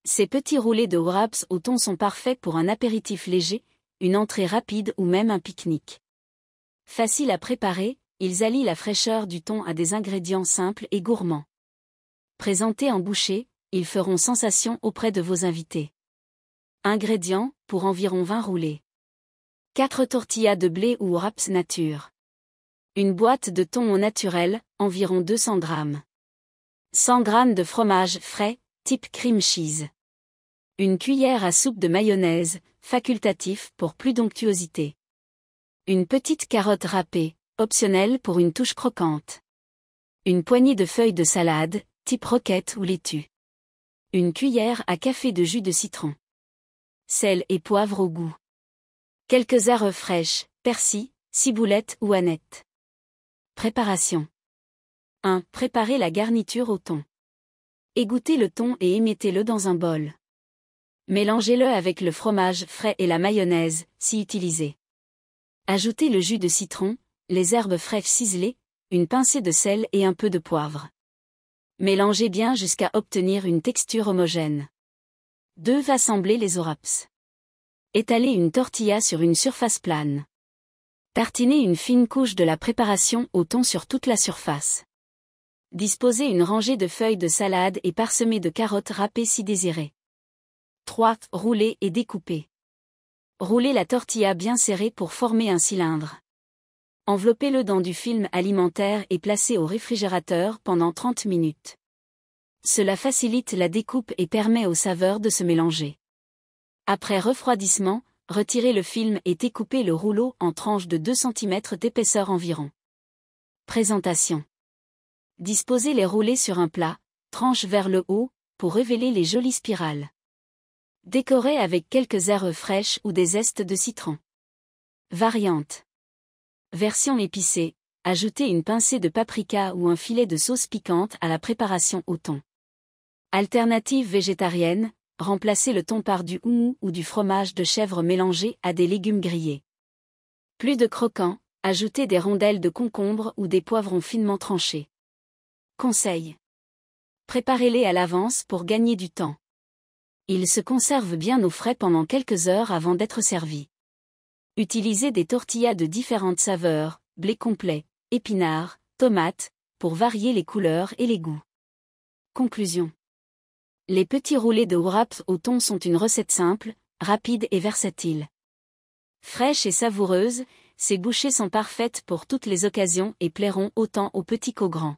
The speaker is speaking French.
Ces petits roulés de wraps au thon sont parfaits pour un apéritif léger, une entrée rapide ou même un pique-nique. Faciles à préparer, ils allient la fraîcheur du thon à des ingrédients simples et gourmands. Présentés en bouchée, ils feront sensation auprès de vos invités. Ingrédients, pour environ 20 roulés. 4 tortillas de blé ou wraps nature. Une boîte de thon au naturel, environ 200 g. 100 g de fromage frais, type cream cheese. Une cuillère à soupe de mayonnaise, facultatif pour plus d'onctuosité. Une petite carotte râpée, optionnelle pour une touche croquante. Une poignée de feuilles de salade, type roquette ou laitue. Une cuillère à café de jus de citron. Sel et poivre au goût. Quelques herbes fraîches, persil, ciboulette ou aneth. Préparation. 1. Préparez la garniture au thon. Égouttez le thon et émettez-le dans un bol. Mélangez-le avec le fromage frais et la mayonnaise, si utilisé. Ajoutez le jus de citron, les herbes fraîches ciselées, une pincée de sel et un peu de poivre. Mélangez bien jusqu'à obtenir une texture homogène. 2. Assembler les wraps. Étalez une tortilla sur une surface plane. Tartinez une fine couche de la préparation au thon sur toute la surface. Disposez une rangée de feuilles de salade et parsemez de carottes râpées si désiré. 3. Roulez et découpez. Roulez la tortilla bien serrée pour former un cylindre. Enveloppez-le dans du film alimentaire et placez au réfrigérateur pendant 30 minutes. Cela facilite la découpe et permet aux saveurs de se mélanger. Après refroidissement, retirez le film et découpez le rouleau en tranches de 2 cm d'épaisseur environ. Présentation. Disposez les roulés sur un plat, tranche vers le haut, pour révéler les jolies spirales. Décorez avec quelques herbes fraîches ou des zestes de citron. Variante. Version épicée, ajoutez une pincée de paprika ou un filet de sauce piquante à la préparation au thon. Alternative végétarienne, remplacez le thon par du houmous ou du fromage de chèvre mélangé à des légumes grillés. Plus de croquant, ajoutez des rondelles de concombre ou des poivrons finement tranchés. Conseil. Préparez-les à l'avance pour gagner du temps. Ils se conservent bien au frais pendant quelques heures avant d'être servis. Utilisez des tortillas de différentes saveurs, blé complet, épinards, tomates, pour varier les couleurs et les goûts. Conclusion. Les petits roulés de wraps au thon sont une recette simple, rapide et versatile. Fraîche et savoureuse, ces bouchées sont parfaites pour toutes les occasions et plairont autant aux petits qu'aux grands.